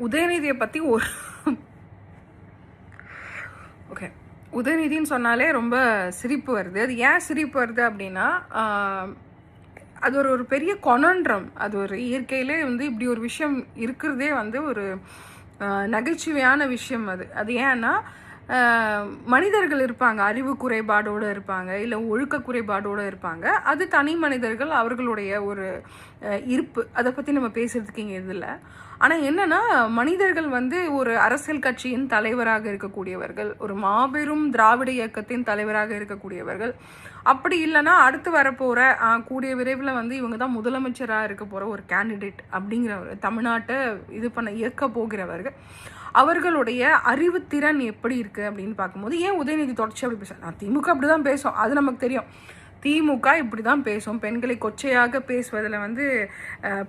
உதயநிதியை பற்றி ஓகே, உதயநிதின்னு சொன்னாலே ரொம்ப சிரிப்பு வருது. அது ஏன் சிரிப்பு வருது அப்படின்னா, அது ஒரு பெரிய கொனன்றம். அது ஒரு இயற்கையிலே இப்படி ஒரு விஷயம் இருக்கிறதே ஒரு நகைச்சுவையான விஷயம். அது ஏன்னா, மனிதர்கள் இருப்பாங்க, அறிவு குறைபாடோடு இருப்பாங்க, இல்லை ஒழுக்க குறைபாடோடு இருப்பாங்க. அது தனி மனிதர்கள், அவர்களுடைய ஒரு இருப்பு. அதை பற்றி நம்ம பேசுறதுக்கு இங்கே இதில். ஆனால் என்னன்னா, மனிதர்கள் ஒரு அரசியல் கட்சியின் தலைவராக இருக்கக்கூடியவர்கள், ஒரு மாபெரும் திராவிட இயக்கத்தின் தலைவராக இருக்கக்கூடியவர்கள், அப்படி இல்லைன்னா அடுத்து வரப்போகிற கூடிய விரைவில் இவங்க தான் முதலமைச்சராக இருக்க போகிற ஒரு கேண்டிடேட் அப்படிங்கிறவர், தமிழ்நாட்டை இயக்க போகிறவர்கள், அவர்களுடைய அறிவுத்திறன் எப்படி இருக்குது அப்படின்னு பார்க்கும்போது, ஏன் உதயநிதி தொடர்ச்சி அப்படி பேச, திமுக அப்படி தான் பேசும், அது நமக்கு தெரியும். திமுக இப்படி தான் பேசும், பெண்களை கொச்சையாக பேசுவதில்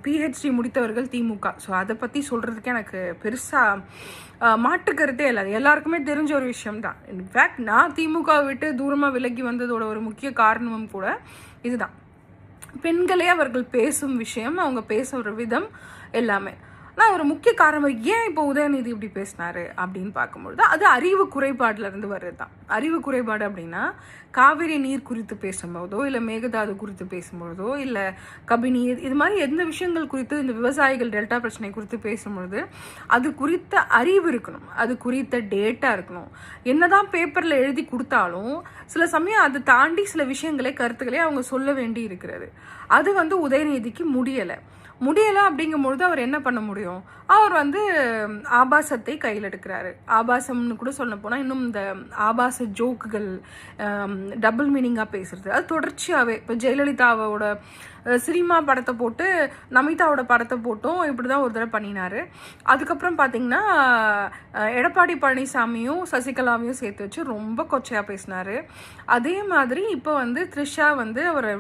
பிஹெச்டி முடித்தவர்கள் திமுக. ஸோ அதை பற்றி சொல்கிறதுக்கு எனக்கு பெருசாக மாற்றுக்கருத்தே இல்லை, அது எல்லாருக்குமே தெரிஞ்ச ஒரு விஷயம்தான். இன்ஃபேக்ட் நான் திமுக விட்டு தூரமாக விலகி வந்ததோட ஒரு முக்கிய காரணமும் கூட இதுதான். பெண்களே அவர்கள் பேசும் விஷயம், அவங்க பேசுகிற விதம் எல்லாமே. ஆனால் ஒரு முக்கிய காரணம் ஏன் இப்போ உதயநிதி இப்படி பேசினாரு அப்படின்னு பார்க்கும்பொழுது, அது அறிவு குறைபாடுலேருந்து வருது தான். அறிவு குறைபாடு அப்படின்னா, காவிரி நீர் குறித்து பேசும்போதோ, இல்லை மேகதாது குறித்து பேசும்பொழுதோ, இல்லை கபிநீர், இது மாதிரி எந்த விஷயங்கள் குறித்து, இந்த விவசாயிகள் டெல்டா பிரச்சனை குறித்து பேசும்பொழுது அது குறித்த அறிவு இருக்கணும், அது குறித்த டேட்டா இருக்கணும். என்னதான் பேப்பரில் எழுதி கொடுத்தாலும் சில சமயம் அதை தாண்டி சில விஷயங்களே, கருத்துக்களே அவங்க சொல்ல வேண்டி இருக்கிறது. அது உதயநிதிக்கு முடியலை அப்படிங்கும்பொழுது அவர் என்ன பண்ண முடியும்? அவர் ஆபாசத்தை கையில் எடுக்கிறாரு. ஆபாசம்னு கூட சொல்ல போனால், இன்னும் இந்த ஆபாச ஜோக்குகள், டபுள் மீனிங்காக பேசுறது, அது தொடர்ச்சியாகவே. இப்போ ஜெயலலிதாவோட சினிமா படத்தை போட்டு நமிதாவோட படத்தை போட்டும் இப்படி தான் ஒரு தடவை பண்ணினார். அதுக்கப்புறம் பார்த்திங்கன்னா, எடப்பாடி பழனிசாமியும் சசிகலாவையும் சேர்த்து வச்சு ரொம்ப கொச்சையாக பேசினார். அதே மாதிரி இப்போ த்ரிஷா அவரை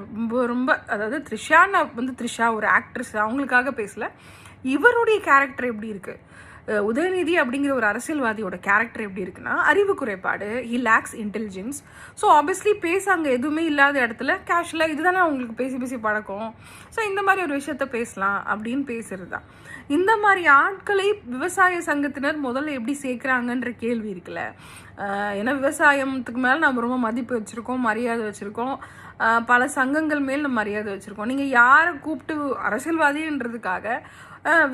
ரொம்ப, அதாவது த்ரிஷா ஒரு ஆக்ட்ரஸ், அவங்களுக்காக பேசல, இவருடைய கேரக்டர் எப்படி இருக்குது, உதயநிதி அப்படிங்கிற ஒரு அரசியல்வாதியோட கேரக்டர் எப்படி இருக்குன்னா, அறிவு குறைபாடு, he lakhs intelligence. So obviously அங்கே எதுவுமே இல்லாத இடத்துல கேஷுவலாக இதுதானே அவங்களுக்கு பேசி பழக்கம், ஸோ இந்த மாதிரி ஒரு விஷயத்த பேசலாம் அப்படின்னு பேசுறது தான். இந்த மாதிரி ஆட்களை விவசாய சங்கத்தினர் முதல்ல எப்படி சேர்க்குறாங்கன்ற கேள்வி இருக்குல்ல. ஏன்னா விவசாயத்துக்கு மேலே நம்ம ரொம்ப மதிப்பு வச்சுருக்கோம், மரியாதை வச்சுருக்கோம், பல சங்கங்கள் மேல் நம்ம மரியாதை வச்சுருக்கோம். நீங்கள் யாரை கூப்பிட்டு அரசியல்வாதின்றதுக்காக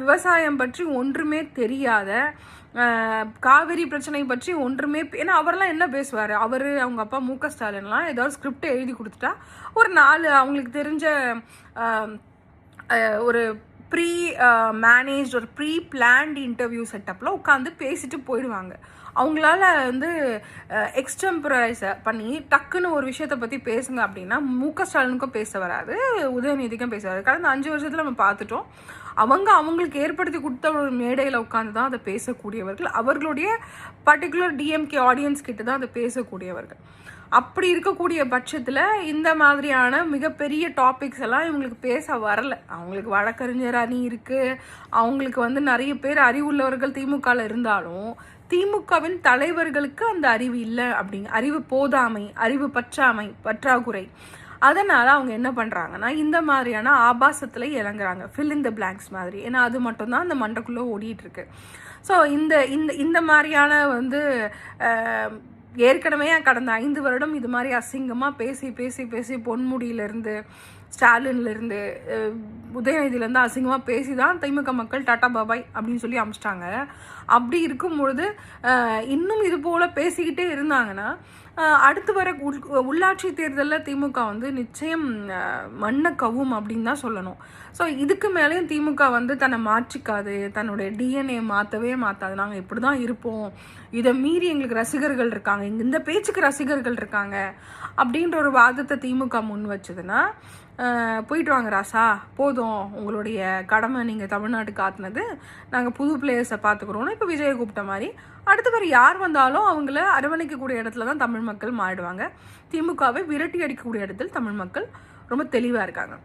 விவசாயம் பற்றி ஒன்றுமே தெரியாத, காவிரி பிரச்சனை பற்றி ஒன்றுமே, ஏன்னா அவரெல்லாம் என்ன பேசுவார், அவங்க அப்பா மு.க. ஸ்டாலின்லாம் ஏதாவது ஸ்கிரிப்டை எழுதி கொடுத்துட்டா ஒரு 4 அவங்களுக்கு தெரிஞ்ச ஒரு ப்ரீ மேனேஜ், ஒரு ப்ரீ பிளான்டு இன்டர்வியூ செட்டப்பில் உட்காந்து பேசிட்டு போயிடுவாங்க. அவங்களால எக்ஸ்டெம்பரைஸ் பண்ணி டக்குன்னு ஒரு விஷயத்தை பற்றி பேசுங்க அப்படின்னா மு.க. ஸ்டாலினுக்கும் பேச வராது, உதயநிதிக்கும் பேச வராது. கடந்த 5 வருஷத்தில் நம்ம பார்த்துட்டோம். அவங்களுக்கு ஏற்படுத்தி கொடுத்த ஒரு மேடையில் உட்காந்து தான் அதை பேசக்கூடியவர்கள், அவர்களுடைய பர்டிகுலர் டிஎம்கே ஆடியன்ஸ் கிட்ட தான் அதை பேசக்கூடியவர்கள். அப்படி இருக்கக்கூடிய பட்சத்தில் இந்த மாதிரியான மிகப்பெரிய டாபிக்ஸ் எல்லாம் இவங்களுக்கு பேச வரல. அவங்களுக்கு வழக்கறிஞர் அணி இருக்குது, அவங்களுக்கு நிறைய பேர் அறிவுள்ளவர்கள் திமுகவில் இருந்தாலும் திமுகவின் தலைவர்களுக்கு அந்த அறிவு இல்லை, அறிவு போதாமை, அறிவு பற்றாக்குறை. அதனால் அவங்க என்ன பண்ணுறாங்கன்னா, இந்த மாதிரியான ஆபாசத்தில் இறங்குறாங்க, ஃபில் இன் த பிளாங்க்ஸ் மாதிரி. ஏன்னா அது மட்டும்தான் அந்த மண்டைக்குள்ளே ஓடிட்டுருக்கு. ஸோ இந்த மாதிரியான ஏற்கனவே கடந்த 5 வருடம் இது மாதிரி அசிங்கமாக பேசி பொன்முடியிலேருந்து, ஸ்டாலின்லேருந்து, உதயநிதியிலேருந்து அசிங்கமாக பேசி தான் திமுக மக்கள் டாட்டா பாபாய் அப்படின்னு சொல்லி அமிச்சிட்டாங்க. அப்படி இருக்கும்பொழுது இன்னும் இது போல் பேசிக்கிட்டே இருந்தாங்கன்னா, அடுத்து வர உள்ளாட்சி தேர்தலில் திமுக நிச்சயம் மண்ணை கவும் அப்படின்னு தான் சொல்லணும். ஸோ இதுக்கு மேலேயும் திமுக தன்னை மாற்றிக்காது, தன்னுடைய டிஎன்ஏ மாற்றவே மாற்றாது. நாங்கள் இப்படி தான் இருப்போம், இதை மீறி எங்களுக்கு ரசிகர்கள் இருக்காங்க, இந்த பேச்சுக்கு ரசிகர்கள் இருக்காங்க அப்படின்ற ஒரு வாதத்தை திமுக முன் வச்சதுன்னா, போயிட்டு வாங்க ராசா, போதும் உங்களுடைய கடமை, நீங்கள் தமிழ்நாட்டுக்கு ஆத்தினது, நாங்கள் புது பிளேயர்ஸை பார்த்துக்குறோன்னு இப்போ விஜயை கூப்பிட்ட மாதிரி அடுத்து வேறு யார் வந்தாலும் அவங்கள அரவணைக்கக்கூடிய இடத்துல தான் தமிழ் மக்கள் மாறிடுவாங்க. திமுகவை விரட்டி அடிக்கக்கூடிய இடத்தில் தமிழ் மக்கள் ரொம்ப தெளிவாக இருக்காங்க.